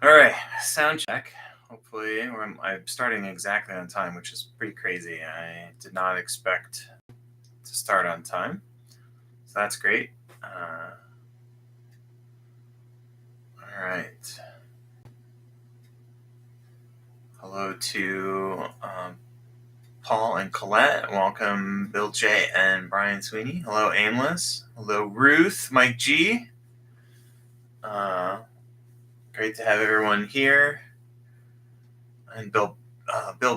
All right, sound check. Hopefully, I'm starting exactly on time, which is pretty crazy. I did not expect to start on time, so that's great. All right. Hello to Paul and Colette. Welcome, Bill J. and Brian Sweeney. Hello, Aimless. Hello, Ruth, Mike G. Great to have everyone here. And Bill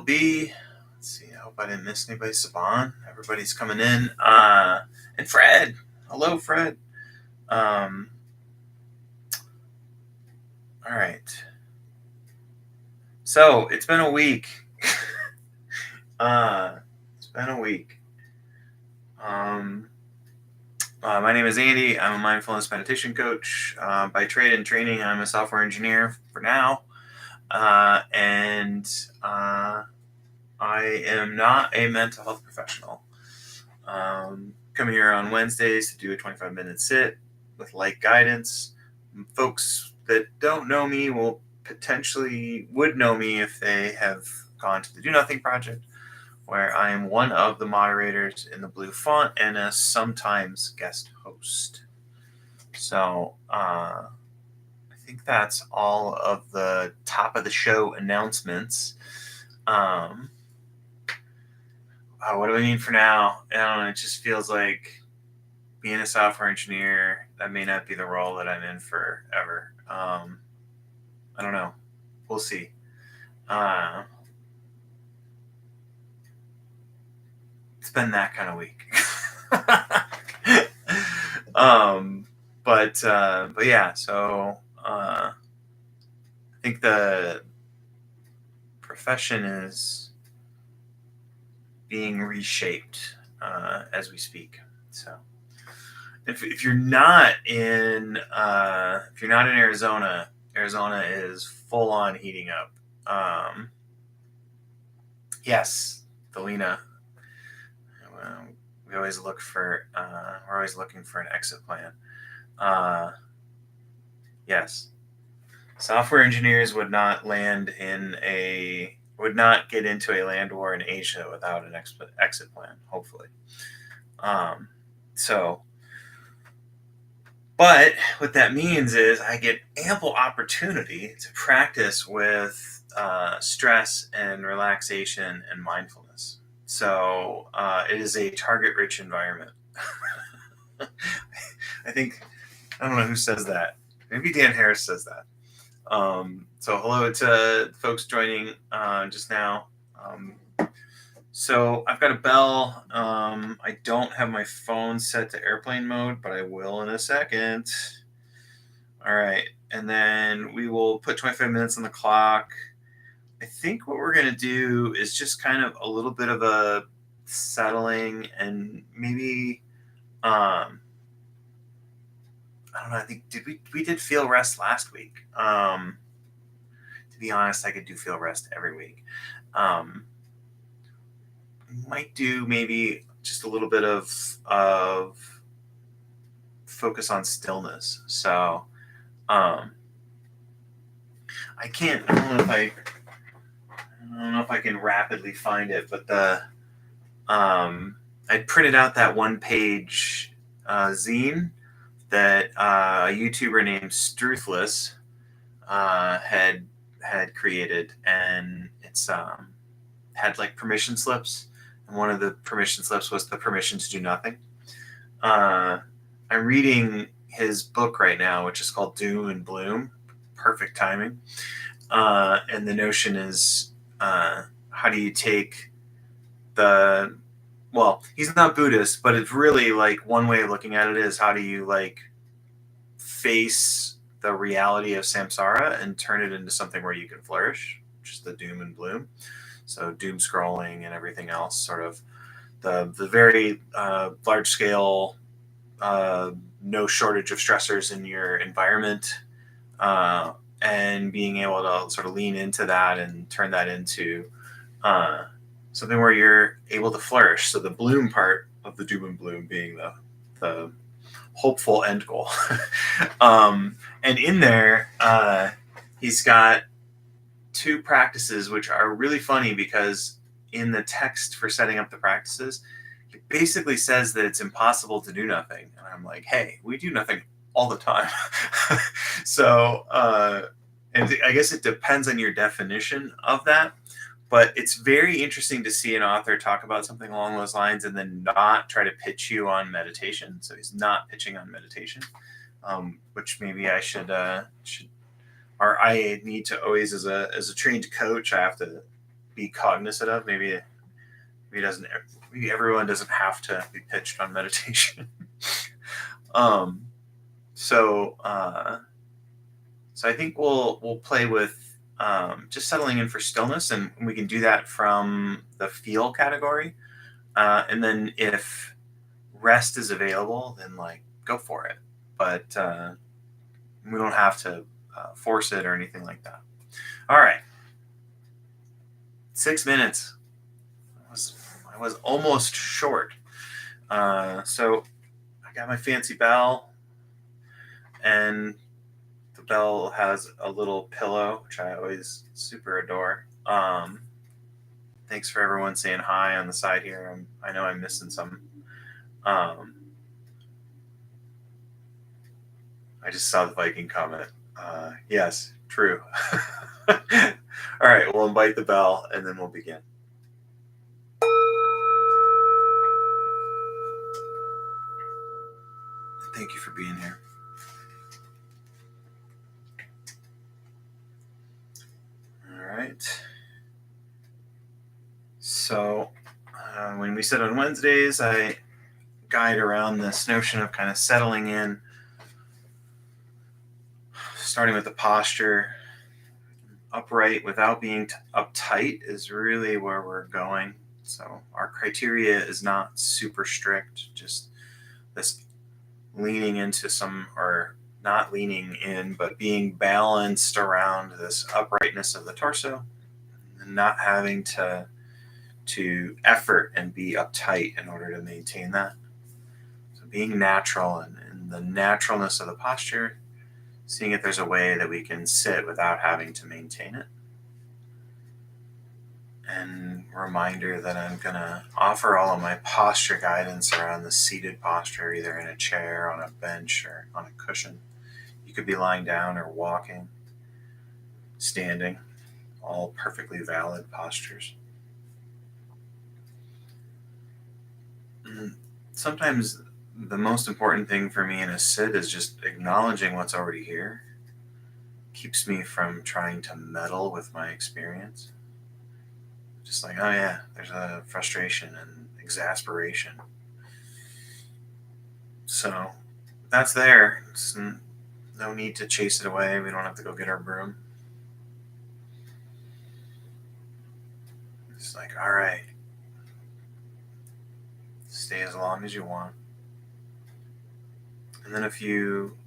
B. Let's see. I hope I didn't miss anybody. Saban. Everybody's coming in. And Fred. Hello, Fred. All right. So it's been a week. It's been a week. My name is Andy. I'm a mindfulness meditation coach. By trade and training, I'm a software engineer for now. And I am not a mental health professional. Come here on Wednesdays to do a 25-minute sit with light guidance. Folks that don't know me would know me if they have gone to the Do Nothing Project, where I am one of the moderators in the blue font and a sometimes guest host. So I think that's all of the top of the show announcements. What do I mean for now? I don't know. It just feels like being a software engineer, that may not be the role that I'm in forever. I don't know. We'll see. It's been that kind of week. But yeah, so I think the profession is being reshaped as we speak. So if you're not in Arizona, Arizona is full on heating up. Yes, Delina. We're always looking for an exit plan. Yes, software engineers would not get into a land war in Asia without an exit plan. Hopefully, But what that means is I get ample opportunity to practice with stress and relaxation and mindfulness. So it is a target-rich environment. I don't know who says that. Maybe Dan Harris says that. So hello to folks joining just now. So I've got a bell. I don't have my phone set to airplane mode, but I will in a second. All right. And then we will put 25 minutes on the clock. I think what we're going to do is just kind of a little bit of a settling and maybe, I don't know. I think we did feel rest last week. To be honest, I could do feel rest every week. Might do maybe just a little bit of focus on stillness. So I don't know if I can rapidly find it, but I printed out that one-page zine that a YouTuber named Struthless had created, and it's had like permission slips, and one of the permission slips was the permission to do nothing. I'm reading his book right now, which is called Doom and Bloom. Perfect timing. And the notion is, how do you take he's not Buddhist, but it's really like one way of looking at it is how do you like face the reality of samsara and turn it into something where you can flourish, which is the doom and bloom. So doom scrolling and everything else, sort of the very large scale, no shortage of stressors in your environment, and being able to sort of lean into that and turn that into something where you're able to flourish. So the bloom part of the doom and bloom being the the hopeful end goal. And in there, he's got 2 practices, which are really funny because in the text for setting up the practices, it basically says that it's impossible to do nothing. And I'm like, hey, we do nothing all the time. So, and I guess it depends on your definition of that. But it's very interesting to see an author talk about something along those lines and then not try to pitch you on meditation. So he's not pitching on meditation, which maybe I should or I need to always, as a trained coach, I have to be cognizant of. Maybe maybe everyone doesn't have to be pitched on meditation. um, so so I think we'll play with just settling in for stillness, and we can do that from the feel category. And then if rest is available, then like go for it. But we don't have to force it or anything like that. All right, 6 minutes. I was almost short. So I got my fancy bell, and the bell has a little pillow, which I always super adore. Thanks for everyone saying hi on the side here. I know I'm missing some. Um, I just saw the Viking comment. Yes, true. All right, we'll invite the bell and then we'll begin. Thank you for being here. All right. So, when we sit on Wednesdays, I guide around this notion of kind of settling in, starting with the posture. Upright without being uptight is really where we're going. So, our criteria is not super strict, just this leaning into some, or not leaning in, but being balanced around this uprightness of the torso, and not having to effort and be uptight in order to maintain that. So being natural and the naturalness of the posture, seeing if there's a way that we can sit without having to maintain it. And reminder that I'm going to offer all of my posture guidance around the seated posture, either in a chair, on a bench, or on a cushion. You could be lying down or walking, standing, all perfectly valid postures. Sometimes the most important thing for me in a sit is just acknowledging what's already here. Keeps me from trying to meddle with my experience. Just like, oh yeah, there's a frustration and exasperation. So that's there. It's no need to chase it away. We don't have to go get our broom. It's like, all right, stay as long as you want. And then a few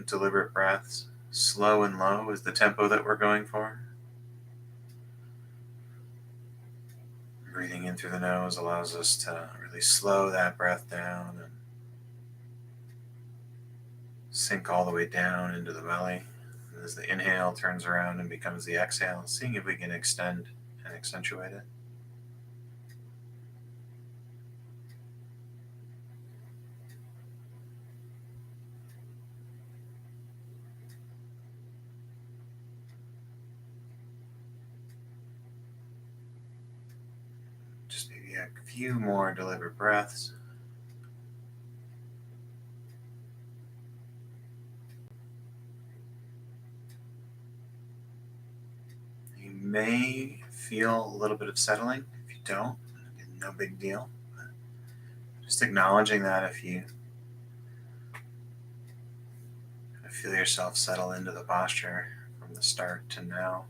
deliberate breaths. Slow and low is the tempo that we're going for. Breathing in through the nose allows us to really slow that breath down and sink all the way down into the belly. And as the inhale turns around and becomes the exhale, seeing if we can extend and accentuate it. Just maybe a few more deliberate breaths. You may feel a little bit of settling. If you don't, no big deal. Just acknowledging that if you feel yourself settle into the posture from the start to now.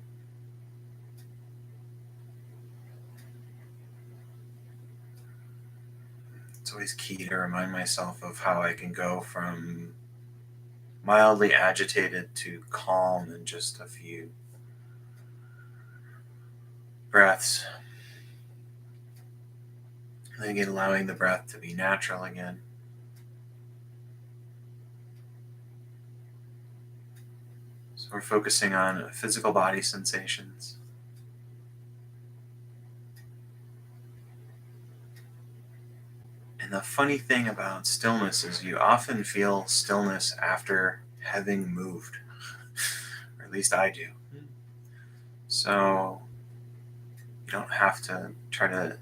It's always key to remind myself of how I can go from mildly agitated to calm in just a few breaths. And again, allowing the breath to be natural again. we're focusing on physical body sensations. And the funny thing about stillness is you often feel stillness after having moved, or at least I do. So you don't have to try to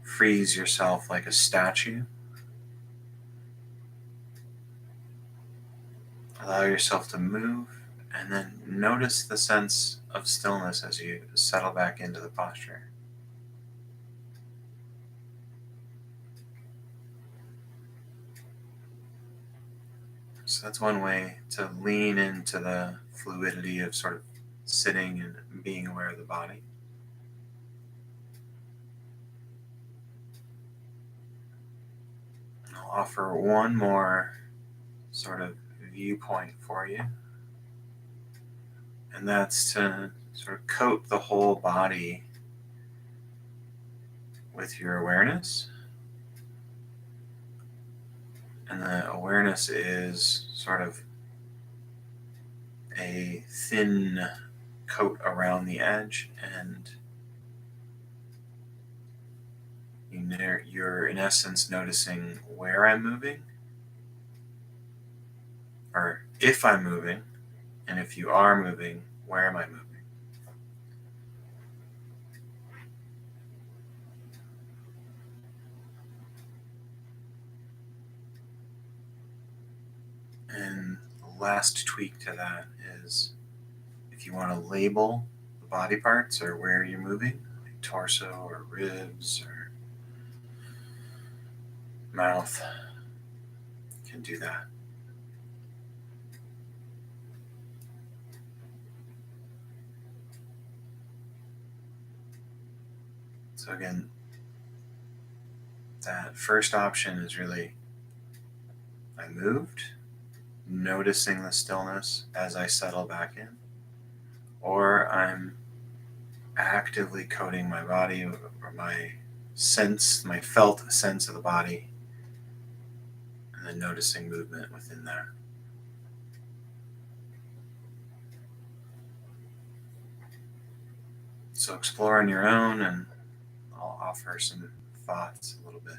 freeze yourself like a statue. Allow yourself to move, and then notice the sense of stillness as you settle back into the posture. So that's one way to lean into the fluidity of sort of sitting and being aware of the body. And I'll offer one more sort of viewpoint for you, and that's to sort of coat the whole body with your awareness. And the awareness is sort of a thin coat around the edge, and you're in essence noticing where I'm moving, or if I'm moving, and if you are moving, where am I moving? And the last tweak to that is if you want to label the body parts or where you're moving, like torso or ribs or mouth, you can do that. So again, that first option is really I moved, noticing the stillness as I settle back in, or I'm actively coating my body or my sense, my felt sense of the body, and then noticing movement within that. So explore on your own, and I'll offer some thoughts a little bit.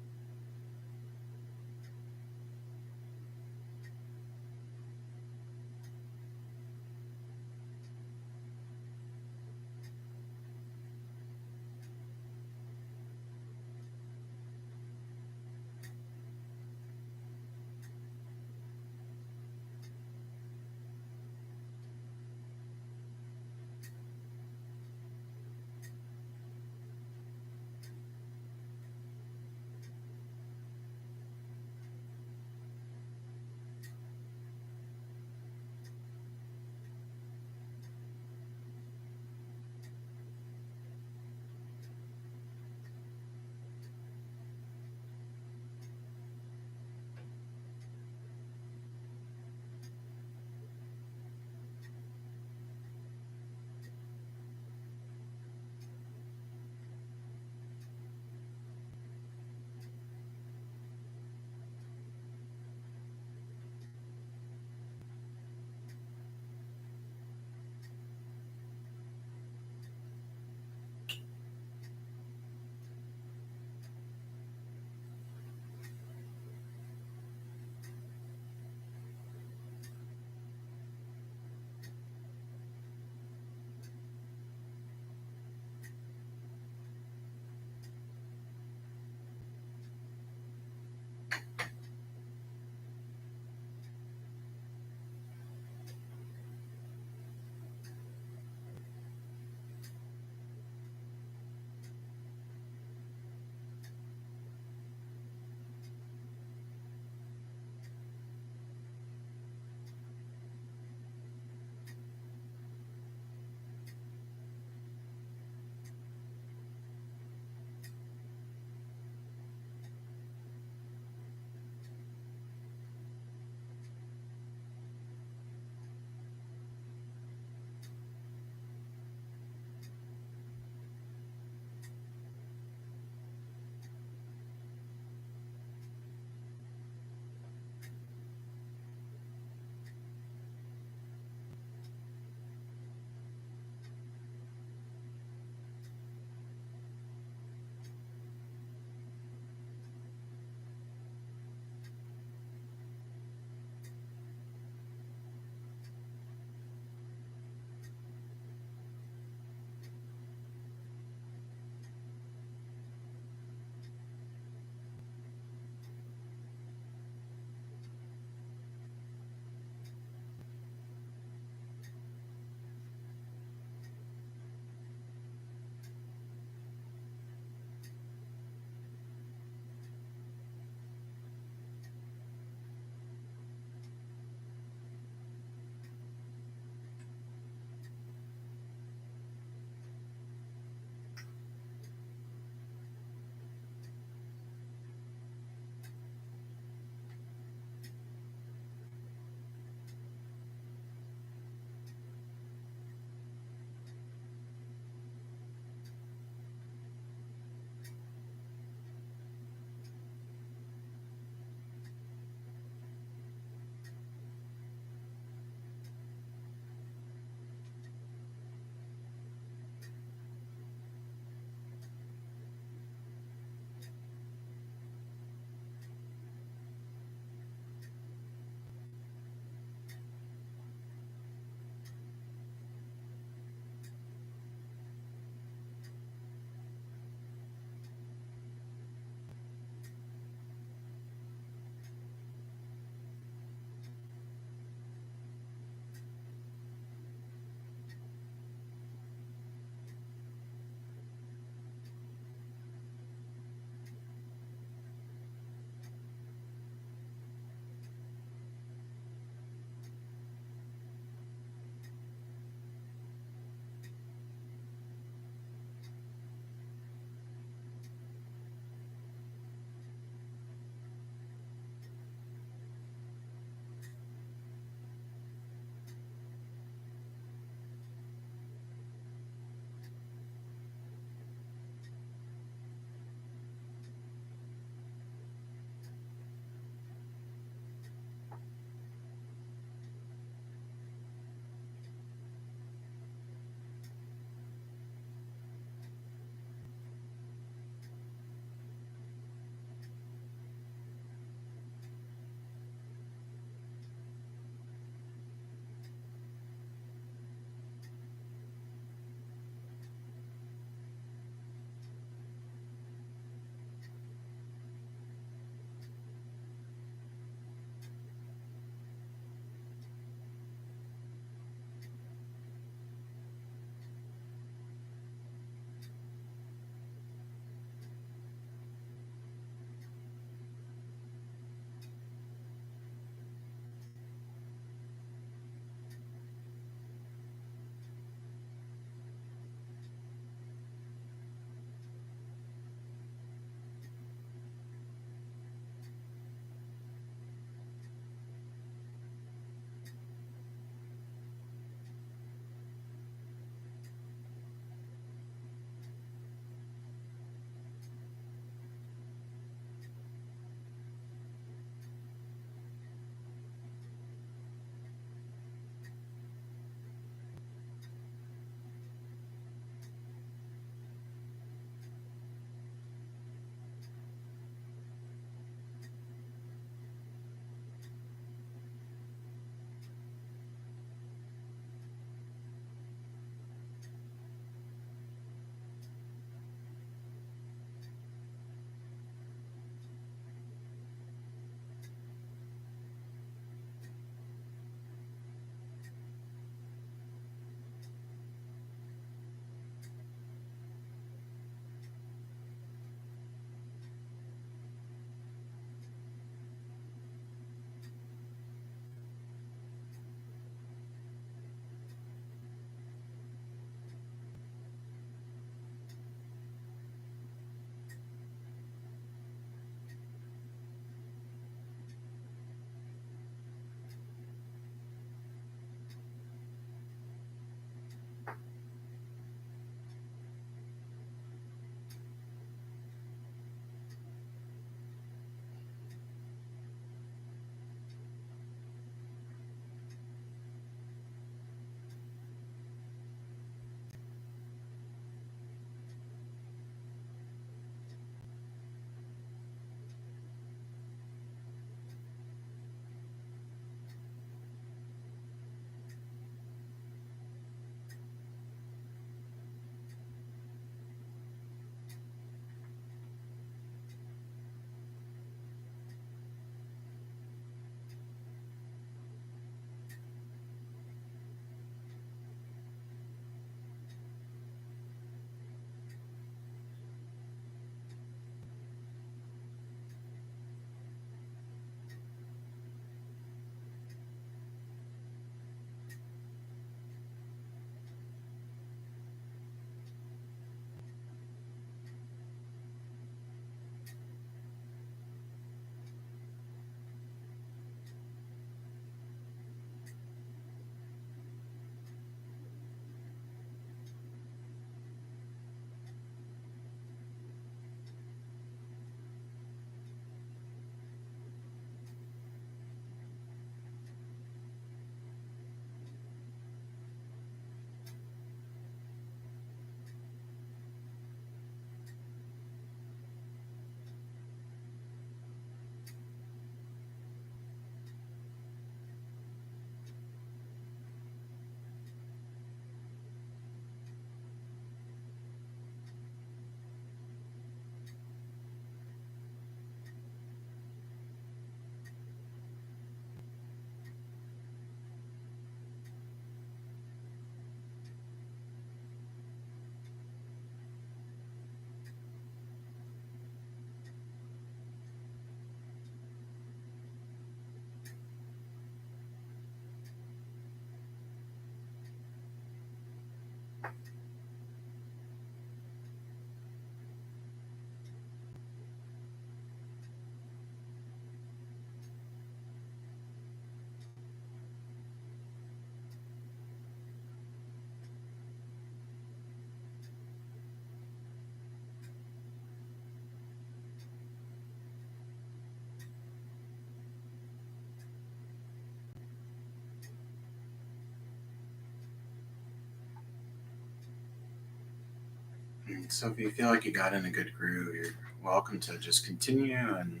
So if you feel like you got in a good groove, you're welcome to just continue and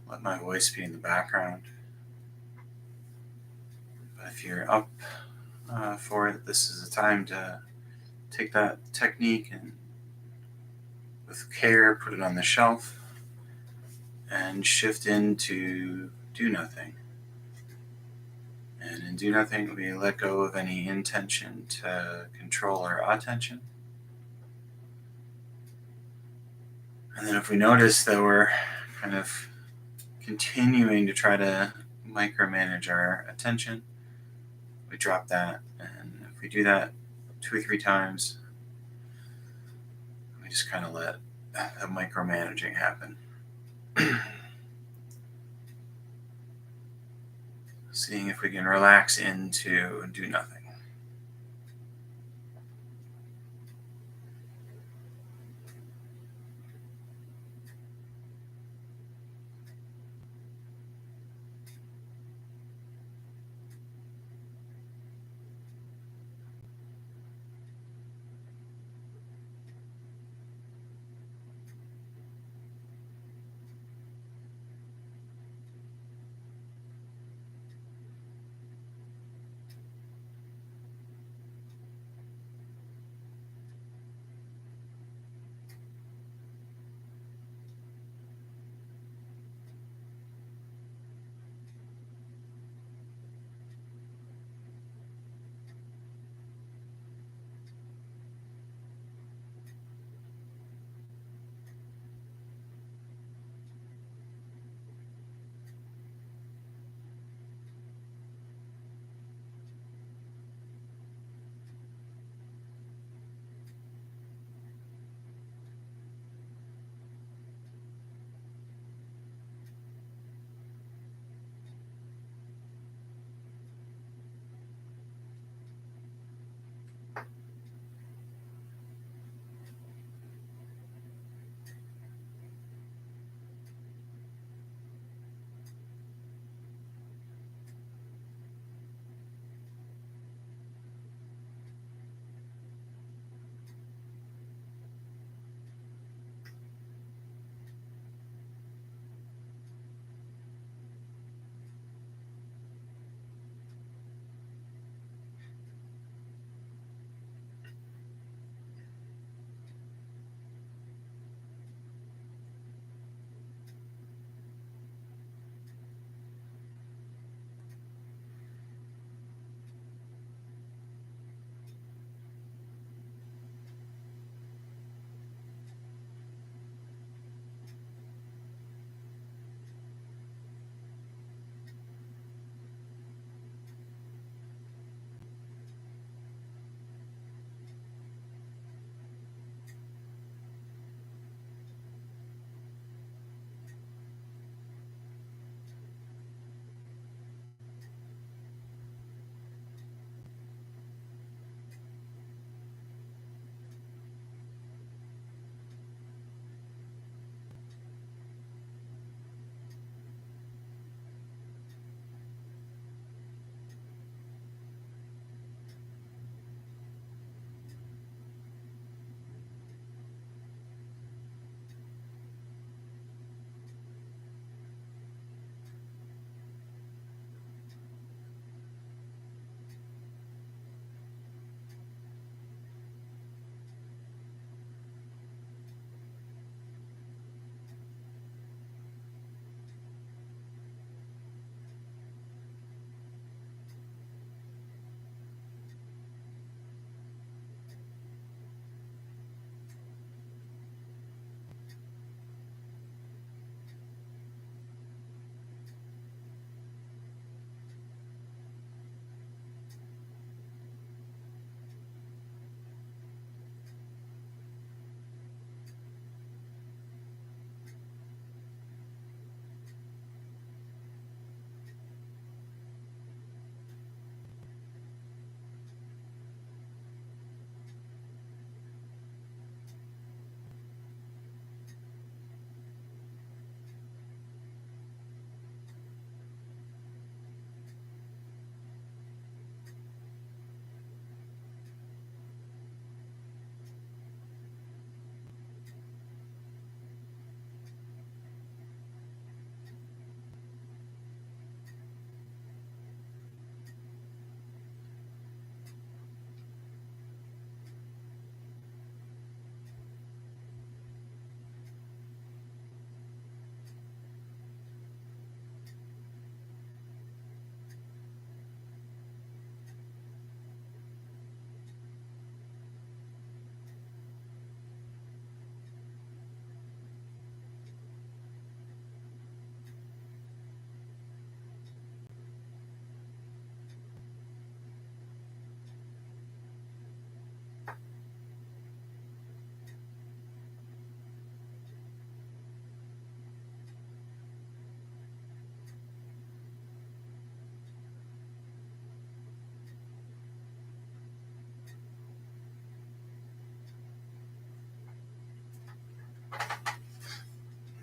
let my voice be in the background. But if you're up for it, this is a time to take that technique and with care put it on the shelf and shift into do nothing. And in do nothing, we let go of any intention to control our attention. And then if we notice that we're kind of continuing to try to micromanage our attention, we drop that. And if we do that 2 or 3 times, we just kind of let the micromanaging happen. Seeing if we can relax into do nothing.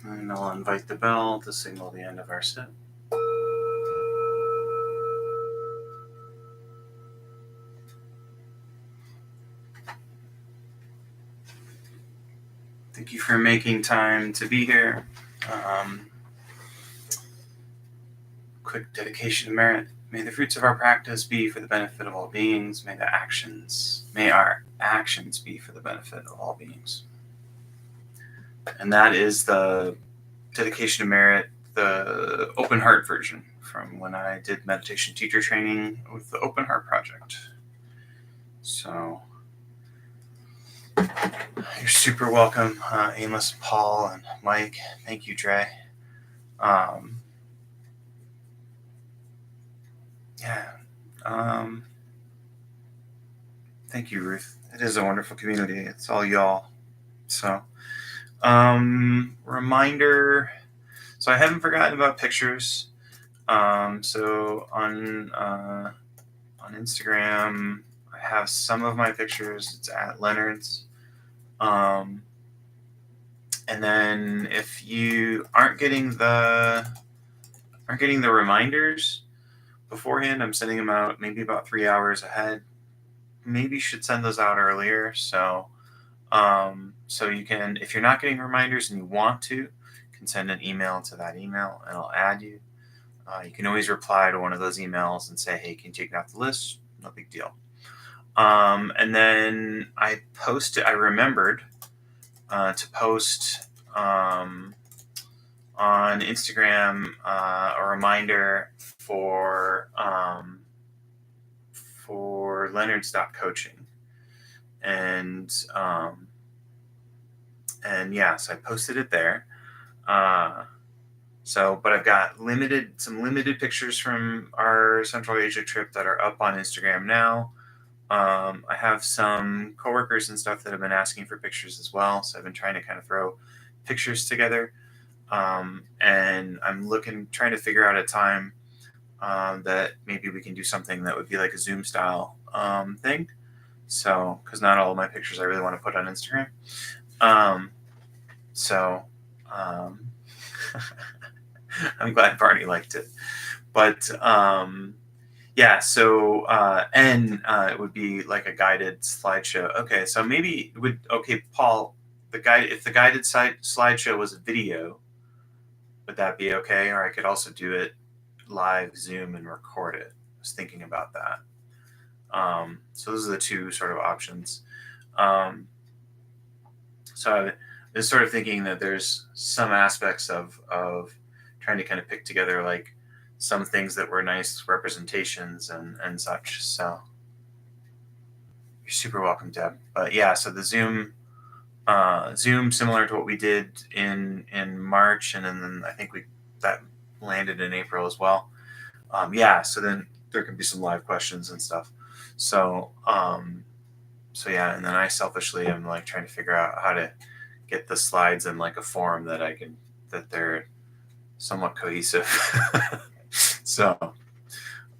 And I'll invite the bell to signal the end of our sit. Thank you for making time to be here. Quick dedication to merit. May the fruits of our practice be for the benefit of all beings. May our actions be for the benefit of all beings. And that is the dedication to merit, the open heart version from when I did meditation teacher training with the Open Heart Project. So you're super welcome, Amos, Paul, and Mike. Thank you, Dre. Thank you, Ruth. It is a wonderful community. It's all y'all. So, reminder. So I haven't forgotten about pictures. So on Instagram, I have some of my pictures. It's at Leonard's. And then if you aren't getting the reminders beforehand, I'm sending them out maybe about 3 hours ahead. Maybe you should send those out earlier. So you can, if you're not getting reminders and you want to, you can send an email to that email and I'll add you. You can always reply to one of those emails and say, hey, can you take me off the list? No big deal. And then I remembered to post on Instagram a reminder for Leonard's.coaching. And yeah, so I posted it there. But I've got some limited pictures from our Central Asia trip that are up on Instagram now. I have some coworkers and stuff that have been asking for pictures as well. So I've been trying to kind of throw pictures together. And I'm trying to figure out a time that maybe we can do something that would be like a Zoom style thing. So, because not all of my pictures I really want to put on Instagram. I'm glad Barney liked it. But it would be like a guided slideshow. Okay, so maybe Paul, if the guided slideshow was a video, would that be okay? Or I could also do it live Zoom and record it. I was thinking about that. So those are the two sort of options. So I was sort of thinking that there's some aspects of trying to kind of pick together like some things that were nice representations and such. So you're super welcome, Deb. But yeah, so the Zoom similar to what we did in March, and then I think that landed in April as well. So then there can be some live questions and stuff. So yeah, and then I selfishly am like trying to figure out how to get the slides in like a form that they're somewhat cohesive. So,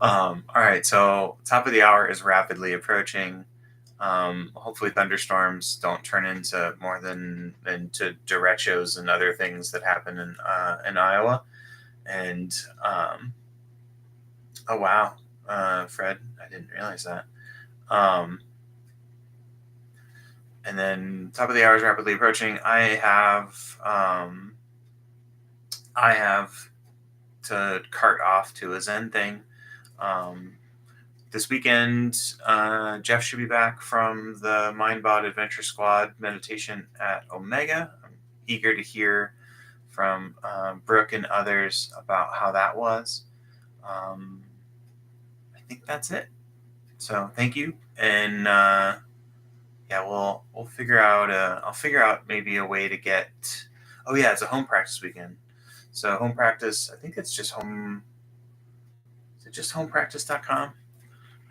all right. So top of the hour is rapidly approaching. Hopefully thunderstorms don't turn into more than into derechos and other things that happen in Iowa. And, oh wow, Fred, I didn't realize that. And then top of the hour is rapidly approaching. I have to cart off to a Zen thing. This weekend, Jeff should be back from the MindBot Adventure Squad meditation at Omega. I'm eager to hear from Brooke and others about how that was. I think that's it. So thank you, and we'll figure out. I'll figure out maybe a way to get. Oh yeah, it's a home practice weekend. So home practice. I think it's just home. Is it just homepractice.com?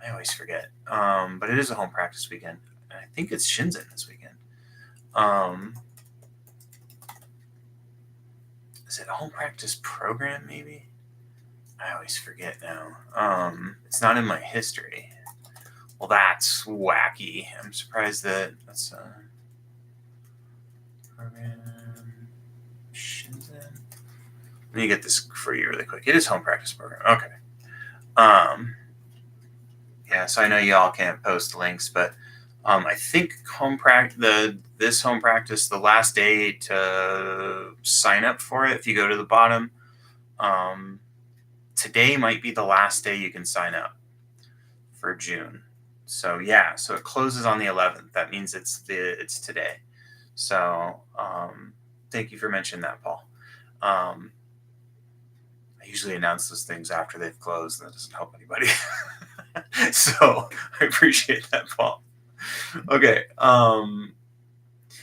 I always forget. But it is a home practice weekend, and I think it's Shinzen this weekend. Is it a home practice program? Maybe. I always forget now. It's not in my history. Well, that's wacky. I'm surprised that that's a program. Shinzen. Let me get this for you really quick. It is home practice program. Okay. Yeah, so I know y'all can't post links, but I think this home practice, the last day to sign up for it, if you go to the bottom, today might be the last day you can sign up for June. So yeah, so it closes on the 11th. That means it's today. So thank you for mentioning that, Paul. I usually announce those things after they've closed, and that doesn't help anybody. So I appreciate that, Paul. Okay.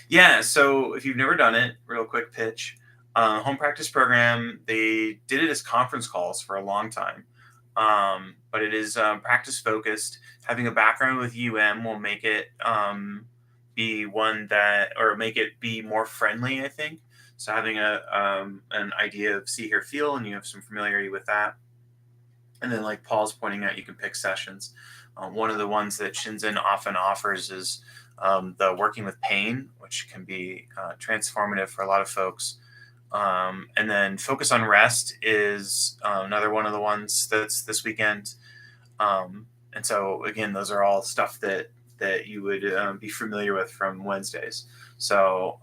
Yeah, so if you've never done it, real quick pitch. Home practice program, they did it as conference calls for a long time. But it is practice focused. Having a background with will make it be one that, or make it be more friendly, I think. So having an idea of see, hear, feel, and you have some familiarity with that. And then, like Paul's pointing out, you can pick sessions. One of the ones that Shinzen often offers is the working with pain, which can be transformative for a lot of folks. And then focus on rest is another one of the ones that's this weekend. And so again, those are all stuff that you would be familiar with from Wednesdays. So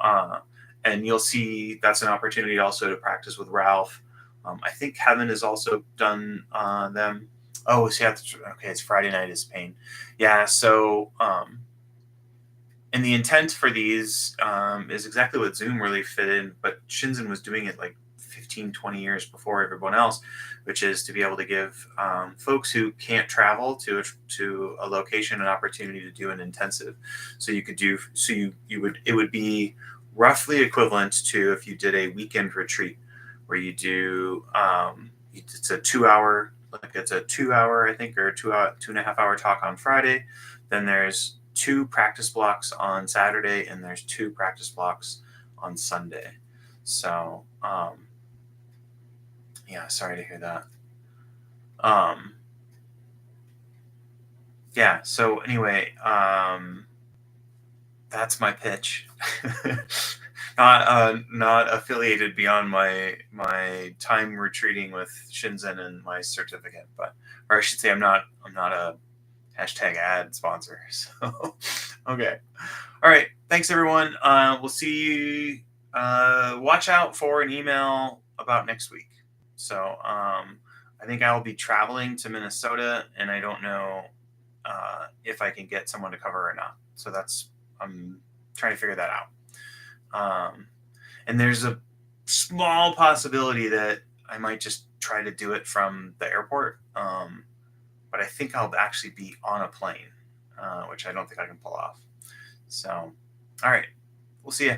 and you'll see that's an opportunity also to practice with Ralph. I think Kevin has also done them. Oh, so okay, it's Friday night is pain. Yeah, so and the intent for these is exactly what Zoom really fit in, but Shinzen was doing it like 15, 20 years before everyone else, which is to be able to give folks who can't travel to a location an opportunity to do an intensive. So you could do, so it would be roughly equivalent to if you did a weekend retreat where you do, it's a 2 hour, I think, or 2.5 hour talk on Friday. Then there's 2 practice blocks on Saturday, and there's 2 practice blocks on Sunday. So, yeah, sorry to hear that. Yeah, so anyway, that's my pitch. Not affiliated beyond my time retreating with Shinzen and my certificate, but, or I should say, I'm not a #ad sponsor. So, okay. All right. Thanks, everyone. We'll see you. Watch out for an email about next week. So I think I'll be traveling to Minnesota, and I don't know if I can get someone to cover or not. So I'm trying to figure that out. And there's a small possibility that I might just try to do it from the airport. But I think I'll actually be on a plane, which I don't think I can pull off. So, all right. We'll see you.